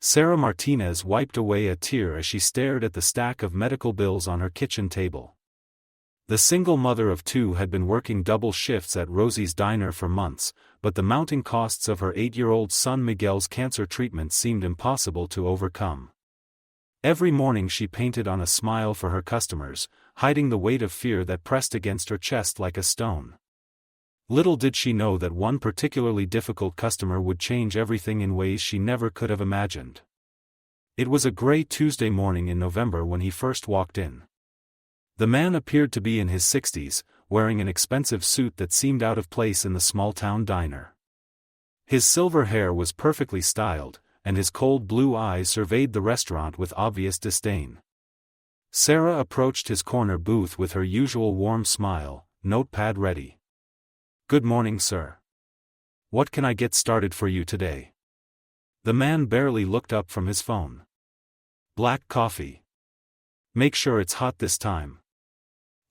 Sarah Martinez wiped away a tear as she stared at the stack of medical bills on her kitchen table. The single mother of two had been working double shifts at Rosie's Diner for months, but the mounting costs of her 8-year-old son Miguel's cancer treatment seemed impossible to overcome. Every morning she painted on a smile for her customers, hiding the weight of fear that pressed against her chest like a stone. Little did she know that one particularly difficult customer would change everything in ways she never could have imagined. It was a gray Tuesday morning in November when he first walked in. The man appeared to be in his 60s, wearing an expensive suit that seemed out of place in the small-town diner. His silver hair was perfectly styled, and his cold blue eyes surveyed the restaurant with obvious disdain. Sarah approached his corner booth with her usual warm smile, notepad ready. "Good morning, sir. What can I get started for you today?" The man barely looked up from his phone. "Black coffee. Make sure it's hot this time.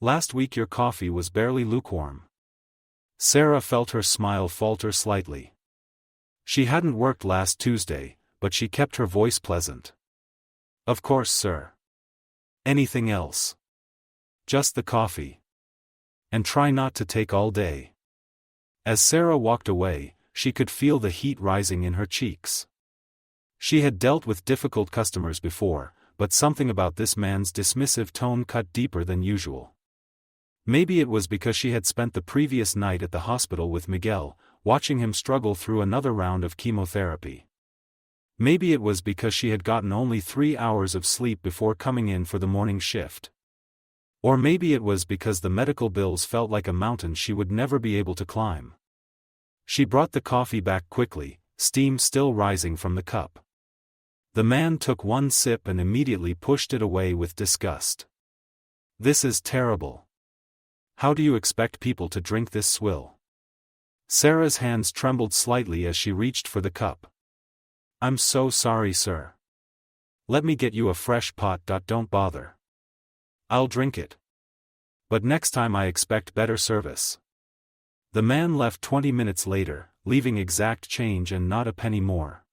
Last week your coffee was barely lukewarm." Sarah felt her smile falter slightly. She hadn't worked last Tuesday, but she kept her voice pleasant. "Of course, sir. Anything else?" "Just the coffee. And try not to take all day." As Sarah walked away, she could feel the heat rising in her cheeks. She had dealt with difficult customers before, but something about this man's dismissive tone cut deeper than usual. Maybe it was because she had spent the previous night at the hospital with Miguel, watching him struggle through another round of chemotherapy. Maybe it was because she had gotten only 3 hours of sleep before coming in for the morning shift. Or maybe it was because the medical bills felt like a mountain she would never be able to climb. She brought the coffee back quickly, steam still rising from the cup. The man took one sip and immediately pushed it away with disgust. "This is terrible. How do you expect people to drink this swill?" Sarah's hands trembled slightly as she reached for the cup. "I'm so sorry, sir. Let me get you a fresh pot. Don't bother. I'll drink it. But next time I expect better service." The man left 20 minutes later, leaving exact change and not a penny more.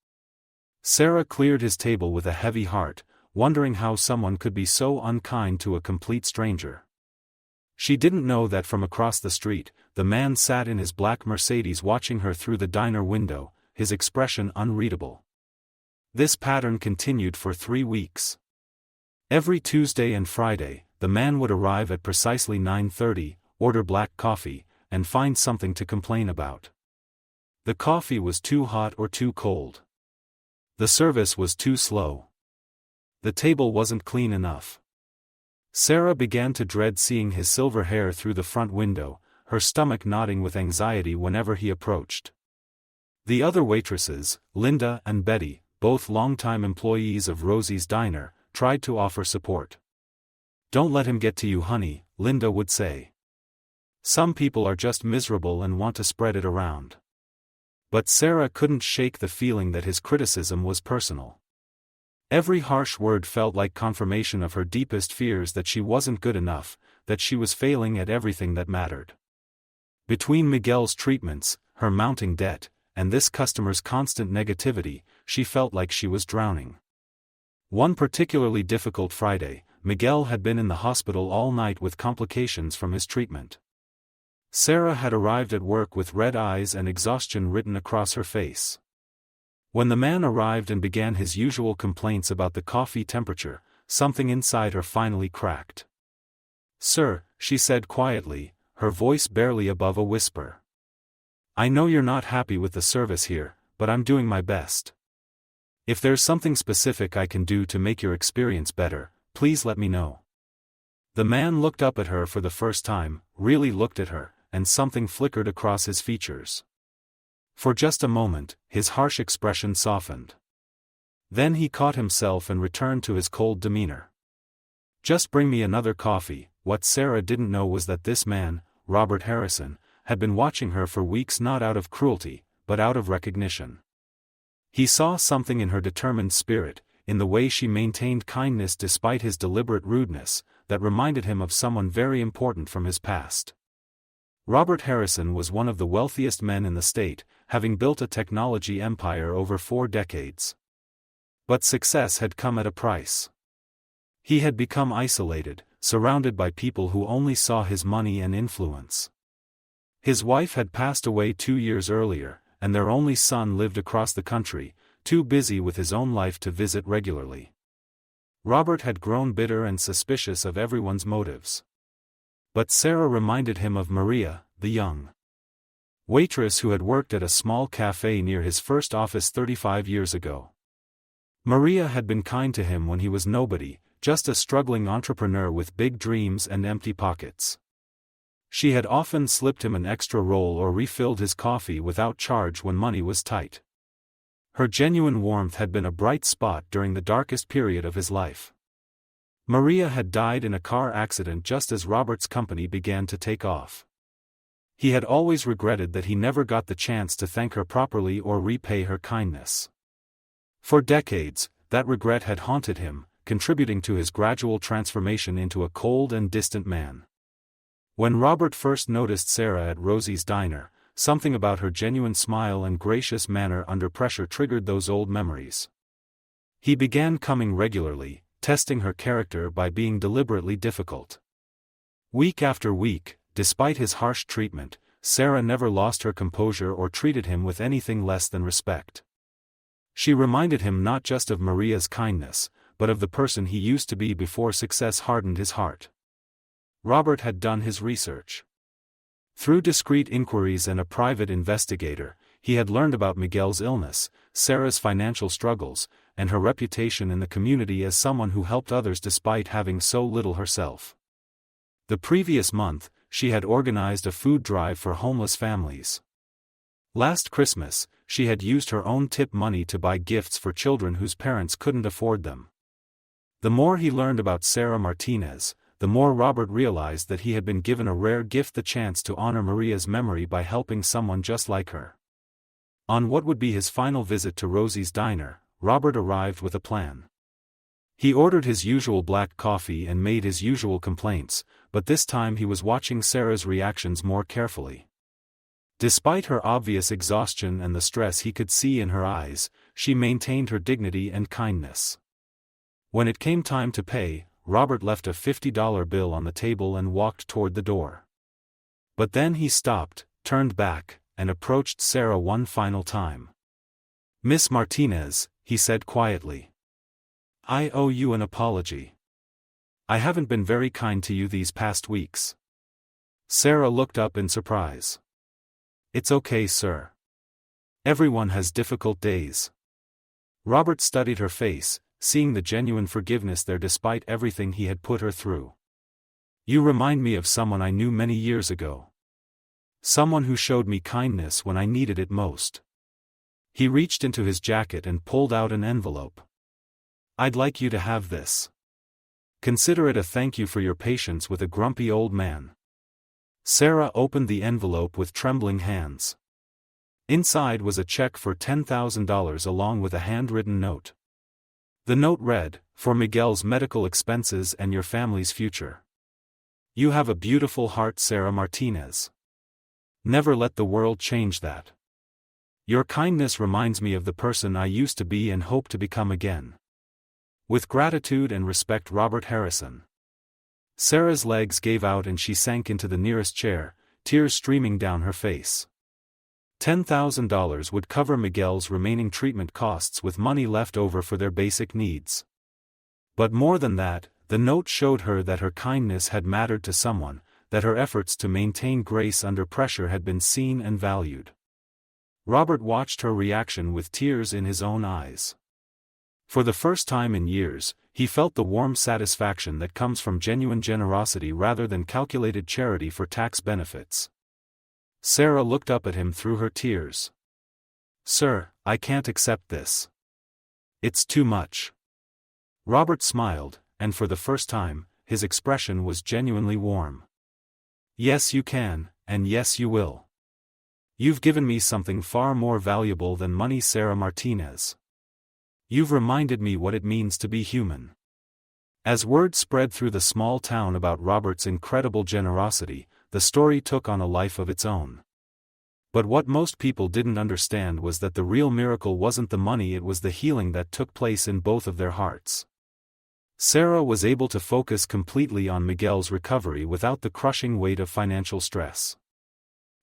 Sarah cleared his table with a heavy heart, wondering how someone could be so unkind to a complete stranger. She didn't know that from across the street, the man sat in his black Mercedes watching her through the diner window, his expression unreadable. This pattern continued for 3 weeks. Every Tuesday and Friday, the man would arrive at precisely 9:30, order black coffee, and find something to complain about. The coffee was too hot or too cold. The service was too slow. The table wasn't clean enough. Sarah began to dread seeing his silver hair through the front window, her stomach knotting with anxiety whenever he approached. The other waitresses, Linda and Betty, both longtime employees of Rosie's Diner, tried to offer support. "Don't let him get to you, honey," Linda would say. "Some people are just miserable and want to spread it around." But Sarah couldn't shake the feeling that his criticism was personal. Every harsh word felt like confirmation of her deepest fears that she wasn't good enough, that she was failing at everything that mattered. Between Miguel's treatments, her mounting debt, and this customer's constant negativity, she felt like she was drowning. One particularly difficult Friday, Miguel had been in the hospital all night with complications from his treatment. Sarah had arrived at work with red eyes and exhaustion written across her face. When the man arrived and began his usual complaints about the coffee temperature, something inside her finally cracked. "Sir," she said quietly, her voice barely above a whisper. "I know you're not happy with the service here, but I'm doing my best. If there's something specific I can do to make your experience better, please let me know." The man looked up at her for the first time, really looked at her, and something flickered across his features. For just a moment, his harsh expression softened. Then he caught himself and returned to his cold demeanor. "Just bring me another coffee." What Sarah didn't know was that this man, Robert Harrison, had been watching her for weeks not out of cruelty, but out of recognition. He saw something in her determined spirit, in the way she maintained kindness despite his deliberate rudeness, that reminded him of someone very important from his past. Robert Harrison was one of the wealthiest men in the state, having built a technology empire over 4 decades. But success had come at a price. He had become isolated, surrounded by people who only saw his money and influence. His wife had passed away 2 years earlier, and their only son lived across the country, too busy with his own life to visit regularly. Robert had grown bitter and suspicious of everyone's motives. But Sarah reminded him of Maria, the young waitress who had worked at a small cafe near his first office 35 years ago. Maria had been kind to him when he was nobody, just a struggling entrepreneur with big dreams and empty pockets. She had often slipped him an extra roll or refilled his coffee without charge when money was tight. Her genuine warmth had been a bright spot during the darkest period of his life. Maria had died in a car accident just as Robert's company began to take off. He had always regretted that he never got the chance to thank her properly or repay her kindness. For decades, that regret had haunted him, contributing to his gradual transformation into a cold and distant man. When Robert first noticed Sarah at Rosie's diner, something about her genuine smile and gracious manner under pressure triggered those old memories. He began coming regularly, testing her character by being deliberately difficult. Week after week, despite his harsh treatment, Sarah never lost her composure or treated him with anything less than respect. She reminded him not just of Maria's kindness, but of the person he used to be before success hardened his heart. Robert had done his research. Through discreet inquiries and a private investigator, he had learned about Miguel's illness, Sarah's financial struggles, and her reputation in the community as someone who helped others despite having so little herself. The previous month, she had organized a food drive for homeless families. Last Christmas, she had used her own tip money to buy gifts for children whose parents couldn't afford them. The more he learned about Sarah Martinez, the more Robert realized that he had been given a rare gift, the chance to honor Maria's memory by helping someone just like her. On what would be his final visit to Rosie's diner, Robert arrived with a plan. He ordered his usual black coffee and made his usual complaints, but this time he was watching Sarah's reactions more carefully. Despite her obvious exhaustion and the stress he could see in her eyes, she maintained her dignity and kindness. When it came time to pay, Robert left a $50 bill on the table and walked toward the door. But then he stopped, turned back, and approached Sarah one final time. "Miss Martinez," he said quietly. "I owe you an apology. I haven't been very kind to you these past weeks." Sarah looked up in surprise. "It's okay, sir. Everyone has difficult days." Robert studied her face, seeing the genuine forgiveness there despite everything he had put her through. "You remind me of someone I knew many years ago. Someone who showed me kindness when I needed it most." He reached into his jacket and pulled out an envelope. "I'd like you to have this. Consider it a thank you for your patience with a grumpy old man." Sarah opened the envelope with trembling hands. Inside was a check for $10,000 along with a handwritten note. The note read, "For Miguel's medical expenses and your family's future. You have a beautiful heart, Sarah Martinez. Never let the world change that. Your kindness reminds me of the person I used to be and hope to become again. With gratitude and respect, Robert Harrison." Sarah's legs gave out and she sank into the nearest chair, tears streaming down her face. $10,000 would cover Miguel's remaining treatment costs with money left over for their basic needs. But more than that, the note showed her that her kindness had mattered to someone, that her efforts to maintain grace under pressure had been seen and valued. Robert watched her reaction with tears in his own eyes. For the first time in years, he felt the warm satisfaction that comes from genuine generosity rather than calculated charity for tax benefits. Sarah looked up at him through her tears. "Sir, I can't accept this. It's too much." Robert smiled, and for the first time, his expression was genuinely warm. "Yes, you can, and yes, you will. You've given me something far more valuable than money, Sarah Martinez. You've reminded me what it means to be human." As word spread through the small town about Robert's incredible generosity, the story took on a life of its own. But what most people didn't understand was that the real miracle wasn't the money, it was the healing that took place in both of their hearts. Sarah was able to focus completely on Miguel's recovery without the crushing weight of financial stress.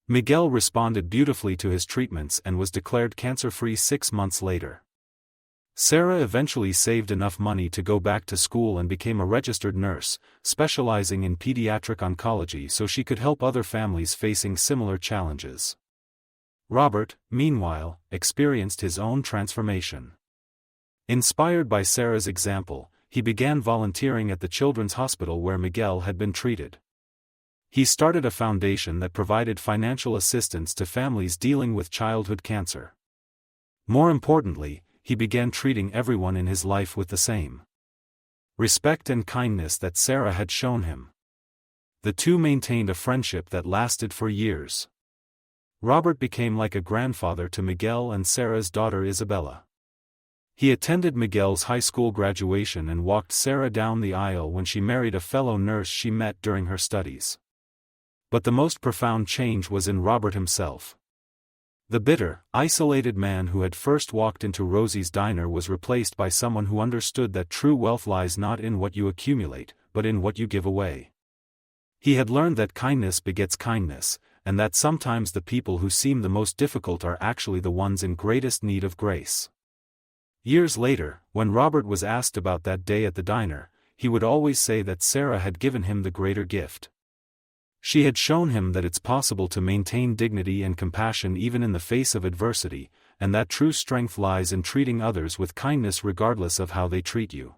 Miguel responded beautifully to his treatments and was declared cancer-free 6 months later. Sarah eventually saved enough money to go back to school and became a registered nurse, specializing in pediatric oncology so she could help other families facing similar challenges. Robert, meanwhile, experienced his own transformation. Inspired by Sarah's example, he began volunteering at the children's hospital where Miguel had been treated. He started a foundation that provided financial assistance to families dealing with childhood cancer. More importantly, he began treating everyone in his life with the same respect and kindness that Sarah had shown him. The two maintained a friendship that lasted for years. Robert became like a grandfather to Miguel and Sarah's daughter Isabella. He attended Miguel's high school graduation and walked Sarah down the aisle when she married a fellow nurse she met during her studies. But the most profound change was in Robert himself. The bitter, isolated man who had first walked into Rosie's diner was replaced by someone who understood that true wealth lies not in what you accumulate, but in what you give away. He had learned that kindness begets kindness, and that sometimes the people who seem the most difficult are actually the ones in greatest need of grace. Years later, when Robert was asked about that day at the diner, he would always say that Sarah had given him the greater gift. She had shown him that it's possible to maintain dignity and compassion even in the face of adversity, and that true strength lies in treating others with kindness regardless of how they treat you.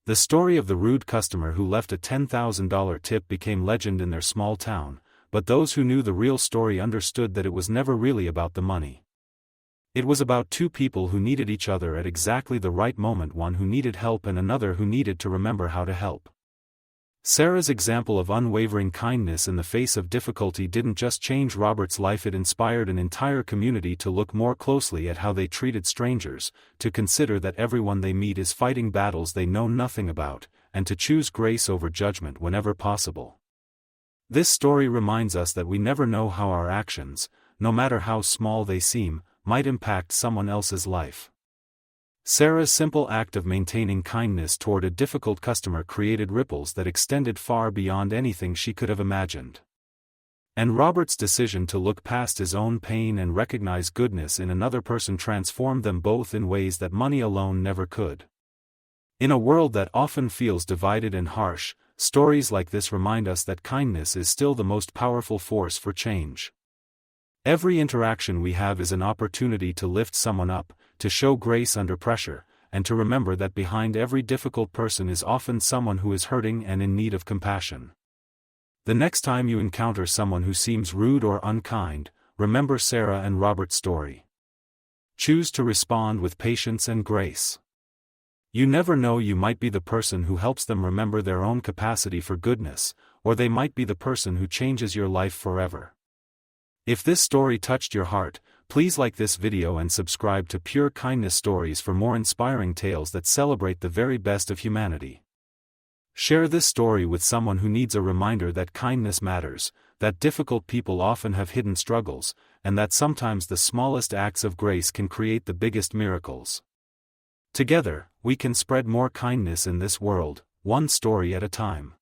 The story of the rude customer who left a $10,000 tip became legend in their small town, but those who knew the real story understood that it was never really about the money. It was about two people who needed each other at exactly the right moment, one who needed help and another who needed to remember how to help. Sarah's example of unwavering kindness in the face of difficulty didn't just change Robert's life, it inspired an entire community to look more closely at how they treated strangers, to consider that everyone they meet is fighting battles they know nothing about, and to choose grace over judgment whenever possible. This story reminds us that we never know how our actions, no matter how small they seem, might impact someone else's life. Sarah's simple act of maintaining kindness toward a difficult customer created ripples that extended far beyond anything she could have imagined. And Robert's decision to look past his own pain and recognize goodness in another person transformed them both in ways that money alone never could. In a world that often feels divided and harsh, stories like this remind us that kindness is still the most powerful force for change. Every interaction we have is an opportunity to lift someone up, to show grace under pressure, and to remember that behind every difficult person is often someone who is hurting and in need of compassion. The next time you encounter someone who seems rude or unkind, remember Sarah and Robert's story. Choose to respond with patience and grace. You never know, you might be the person who helps them remember their own capacity for goodness, or they might be the person who changes your life forever. If this story touched your heart, please like this video and subscribe to Pure Kindness Stories for more inspiring tales that celebrate the very best of humanity. Share this story with someone who needs a reminder that kindness matters, that difficult people often have hidden struggles, and that sometimes the smallest acts of grace can create the biggest miracles. Together, we can spread more kindness in this world, one story at a time.